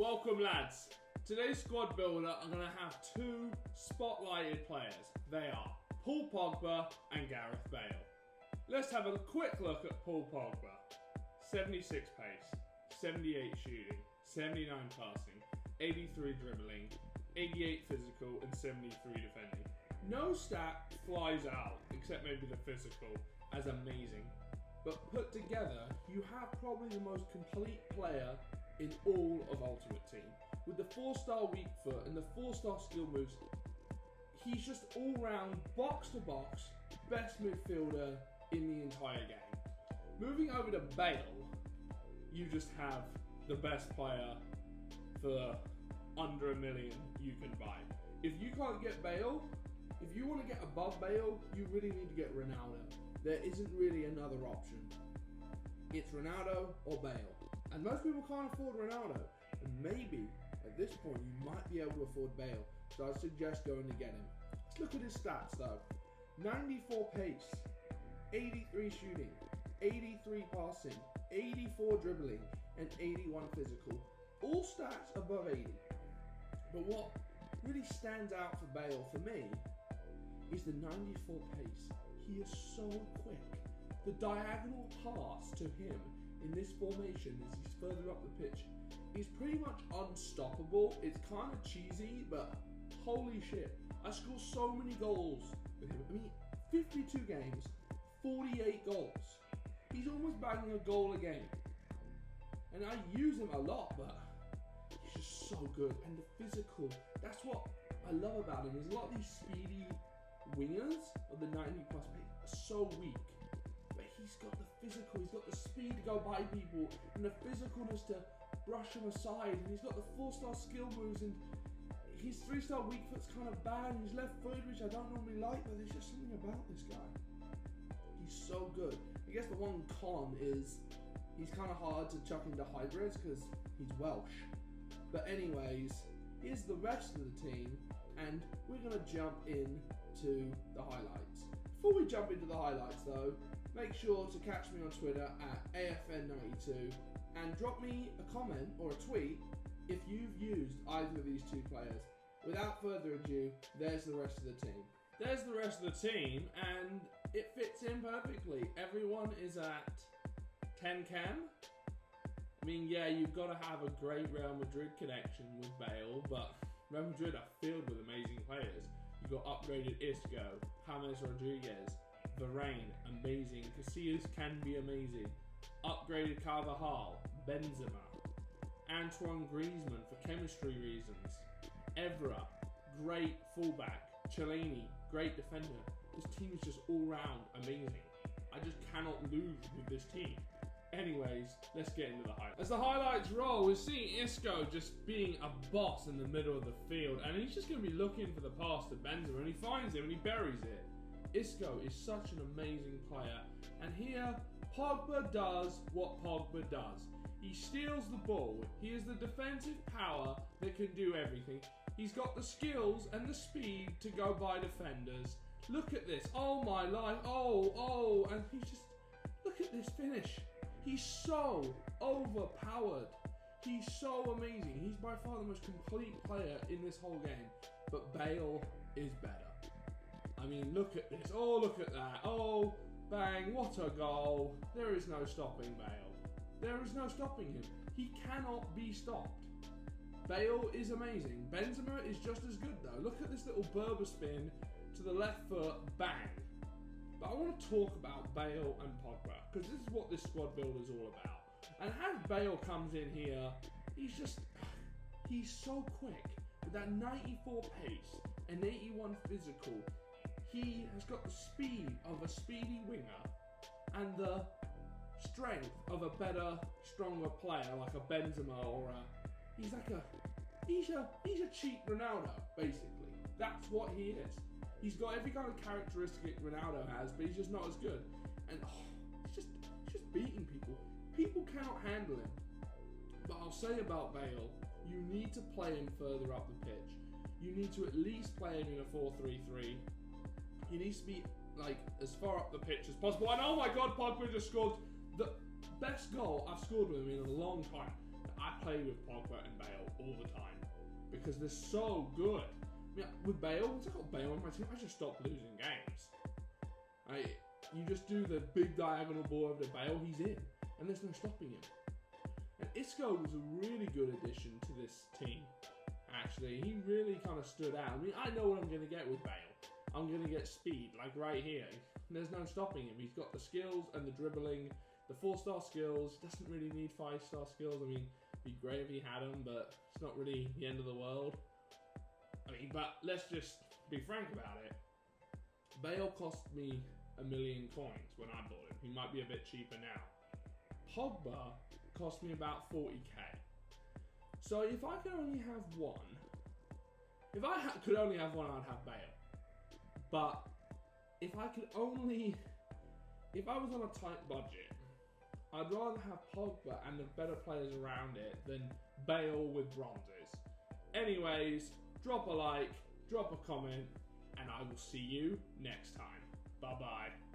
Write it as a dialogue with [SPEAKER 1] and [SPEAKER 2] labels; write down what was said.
[SPEAKER 1] Welcome lads. Today's squad builder are going to have two spotlighted players. They are Paul Pogba and Gareth Bale. Let's have a quick look at Paul Pogba. 76 pace, 78 shooting, 79 passing, 83 dribbling, 88 physical and 73 defending. No stat flies out, except maybe the physical, as amazing. But put together, you have probably the most complete player in all of Ultimate Team. With the 4-star weak foot and the 4-star skill moves, he's just all-round, box-to-box, best midfielder in the entire game. Moving over to Bale, you just have the best player for under $1 million you can buy. If you can't get Bale, if you want to get above Bale, you really need to get Ronaldo. There isn't really another option. It's Ronaldo or Bale. And most people can't afford Ronaldo. And maybe, at this point, you might be able to afford Bale. So I suggest going to get him. Let's look at his stats though. 94 pace, 83 shooting, 83 passing, 84 dribbling, and 81 physical. All stats above 80. But what really stands out for Bale, for me, is the 94 pace. He is so quick. The diagonal pass to him in this formation as he's further up the pitch is pretty much unstoppable. It's kind of cheesy, but holy shit. I score so many goals with him. I mean, 52 games, 48 goals. He's almost bagging a goal a game. And I use him a lot, but he's just so good. And the physical, that's what I love about him. Is a lot of these speedy wingers of the 90 plus pace are so weak. But he's got the physical, he's got the speed to go by people, and the physicalness to brush them aside, and he's got the 4-star skill moves, and his 3-star weak foot's kind of bad, and his left foot, which I don't normally like, but there's just something about this guy. He's so good. I guess the one con is he's kind of hard to chuck into hybrids because he's Welsh. But anyways, here's the rest of the team, and we're going to jump into the highlights. Before we jump into the highlights though, make sure to catch me on Twitter at AFN92 and drop me a comment or a tweet if you've used either of these two players. Without further ado, there's the rest of the team. There's the rest of the team, and it fits in perfectly. Everyone is at 10 cam. I mean, yeah, you've got to have a great Real Madrid connection with Bale, but Real Madrid are filled with amazing players. You've got upgraded Isco, James Rodriguez, Varane, amazing. Casillas can be amazing. Upgraded Carvajal, Benzema, Antoine Griezmann for chemistry reasons. Evra, great fullback. Chelini, great defender. This team is just all round amazing. I just cannot lose with this team. Anyways, let's get into the highlights. As the highlights roll, we're seeing Isco just being a boss in the middle of the field, and he's just going to be looking for the pass to Benzema, and he finds him and he buries it. Isco is such an amazing player, and here Pogba does what Pogba does. He steals the ball. He is the defensive power that can do everything. He's got the skills and the speed to go by defenders. Look at this. Oh my life. Oh, and he's just, look at this finish. He's so overpowered. He's so amazing. He's by far the most complete player in this whole game. But Bale is better. I mean, look at this. Oh, look at that. Oh, bang. What a goal. There is no stopping Bale. There is no stopping him. He cannot be stopped. Bale is amazing. Benzema is just as good though. Look at this little Berber spin to the left foot. Bang. But I want to talk about Bale and Pogba, because this is what this squad build is all about. And as Bale comes in here, he's so quick. With that 94 pace and 81 physical, he has got the speed of a speedy winger and the strength of a better, stronger player like a Benzema or a... He's a cheap Ronaldo, basically. That's what he is. He's got every kind of characteristic Ronaldo has, but he's just not as good. And he's just beating people. People cannot handle him. But I'll say about Bale, you need to play him further up the pitch. You need to at least play him in a 4-3-3. He needs to be like as far up the pitch as possible. And oh my God, Pogba just scored the best goal I've scored with him in a long time. I play with Pogba and Bale because they're so good. I mean, with Bale, once I got Bale on my team, I just stopped losing games. You just do the big diagonal ball over to Bale, he's in, and there's no stopping him. And Isco was a really good addition to this team, actually. He really kind of stood out. I mean, I know what I'm going to get with Bale. I'm going to get speed, like right here. There's no stopping him. He's got the skills and the dribbling, the 4-star skills. Doesn't really need 5-star skills. I mean, it'd be great if he had them, but it's not really the end of the world. I mean, but let's just be frank about it. Bale cost me 1 million coins when I bought him. He might be a bit cheaper now. Pogba cost me about 40k. So if I could only have one, if I could only have one, I'd have Bale. But if I was on a tight budget, I'd rather have Pogba and the better players around it than Bale with bronzes. Anyways, drop a like, drop a comment, and I will see you next time. Bye bye.